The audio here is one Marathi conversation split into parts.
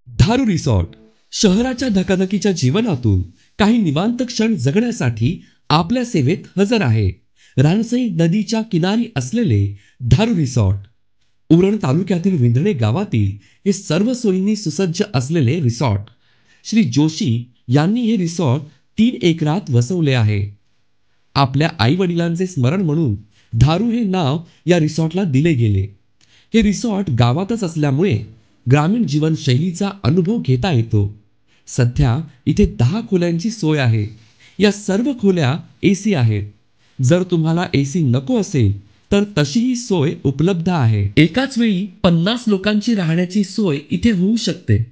धारू रिसॉर्ट शहराच्या धकाधकीच्या जीवनातून काही निवांत क्षण जगण्यासाठी आपल्या सेवेत हजर आहे. रानसई नदीच्या किनारी असलेले धारू रिसॉर्ट उरण तालुक्यातील विंधणे गावातील हे सर्व सोयींनी सुसज्ज असलेले रिसॉर्ट श्री जोशी यांनी हे रिसॉर्ट 3 एकरात वसवले आहे. आपल्या आई वडिलांचे स्मरण म्हणून धारू हे नाव या रिसॉर्टला दिले गेले. हे रिसॉर्ट गावातच असल्यामुळे ग्रामीण जीवनशैलीचा अनुभव घेता येतो. सध्या इथे 10 खोल्यांची सोय आहे. या सर्व खोल्या एसी आहेत. जर तुम्हाला एसी नको असेल तर तशीही सोय उपलब्ध आहे. एकाच वेळी 50 लोकांची राहण्याची सोय इथे होऊ शकते.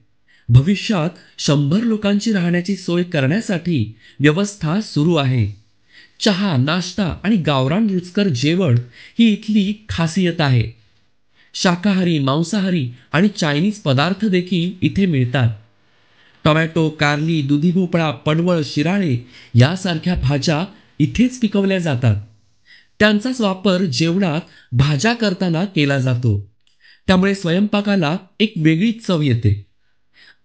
भविष्यात 100 लोकांची राहण्याची सोय करण्यासाठी व्यवस्था सुरू आहे. चहा, नाश्ता आणि गावरान रुचकर जेवण ही इथली खासियत आहे. शाकाहारी, मांसाहारी आणि चायनीज पदार्थ देखील इथे मिळतात. टोमॅटो, कारली, दुधी भोपळा, पडवळ, शिराळे यासारख्या भाज्या इथेच पिकवल्या जातात. त्यांचाच वापर जेवणात भाज्या करताना केला जातो. त्यामुळे स्वयंपाकाला एक वेगळीच चव येते.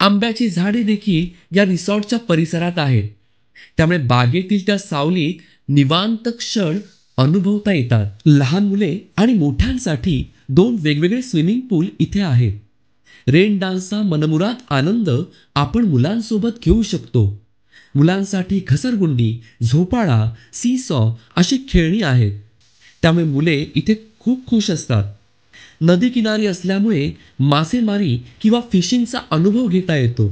आंब्याची झाडे देखील या रिसॉर्टच्या परिसरात आहेत. त्यामुळे बागेतील त्या सावलीत निवांत क्षण अनुभवता येतात. लहान मुले आणि मोठ्यांसाठी 2 वेगवेगळे स्विमिंग पूल इथे आहेत. रेन डान्सचा मनमुराद आनंद आपण मुलांसोबत घेऊ शकतो. मुलांसाठी घसरगुंडी, झोपाळा, सीसॉ अशी खेळणी आहेत. त्यामुळे मुले इथे खूप खुश असतात. नदी किनारी असल्यामुळे मासेमारी किंवा फिशिंगचा अनुभव घेता येतो.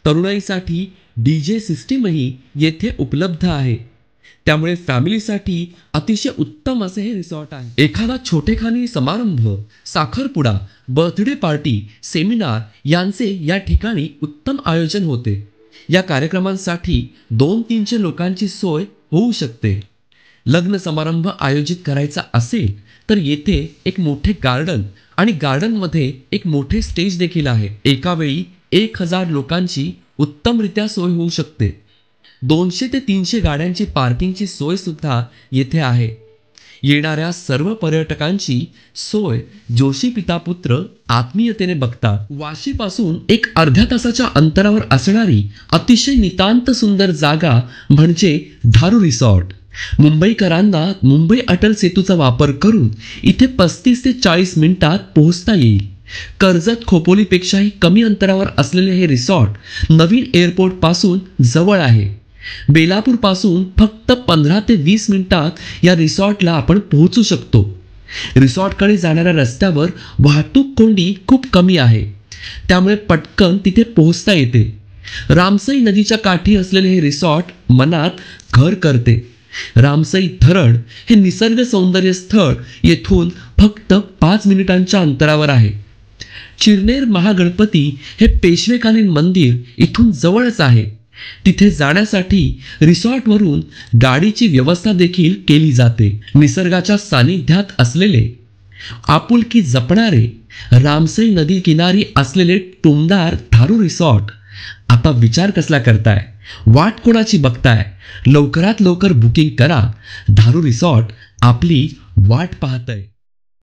तरुणाईसाठी DJ सिस्टीमही येथे उपलब्ध आहे. त्यामुळे फॅमिलीसाठी अतिशय उत्तम असे हे रिसॉर्ट आहे. एखादा छोटेखानी समारंभ, साखरपुडा, बर्थडे पार्टी, सेमिनार यांचे या ठिकाणी उत्तम आयोजन होते. या कार्यक्रमांसाठी 200-300 लोकांची सोय होऊ शकते. लग्न समारंभ आयोजित करायचा असेल तर येथे एक मोठे गार्डन आणि गार्डनमध्ये एक मोठे स्टेज देखील आहे. एका वेळी 1000 लोकांची उत्तमरित्या सोय होऊ शकते. 200 ते 300 गाड्यांची पार्किंगची सोय सुद्धा येथे आहे. येणाऱ्या सर्व पर्यटकांची सोय जोशी पिता पुत्र आत्मीयतेने बघतात. वाशीपासून एक अर्ध्या तासाच्या अंतरावर असणारी अतिशय नितांत सुंदर जागा म्हणजे धारू रिसॉर्ट. मुंबईकरांना मुंबई अटल सेतूचा वापर करून इथे 35 ते 40 मिनिटात पोहोचता येईल. कर्जत खोपोलीपेक्षाही कमी अंतरावर असलेले हे रिसॉर्ट नवीन एअरपोर्ट पासून जवळ आहे. बेलापूर पासून फक्त 15 ते 20 मिनिटात या रिसॉर्टला आपण पोहोचू शकतो. रिसॉर्टकडे जाणाऱ्या रस्त्यावर वाहतूक कोंडी खूप कमी आहे. त्यामुळे पटकन तिथे पोहोचता येते. रामसई नदीच्या काठी असलेले हे रिसॉर्ट मनात घर करते. रामसई धरण हे निसर्ग सौंदर्य स्थळ येथून फक्त 5 मिनिटांच्या अंतरावर आहे. चिरनेर महागणपती हे पेशवेकालीन मंदिर इथून जवळच आहे. तिथे जाण्यासाठी रिसॉर्टवरून गाडीची व्यवस्था देखील केली जाते. निसर्गाच्या सानिध्यात असलेले, आपुलकी जपणारे, रामसई नदी किनारी असलेले टुमदार धारू रिसॉर्ट. आता विचार कसला करताय? वाट कोणाची बघताय? लवकरात लवकर बुकिंग करा. धारू रिसॉर्ट आपली वाट पाहतंय.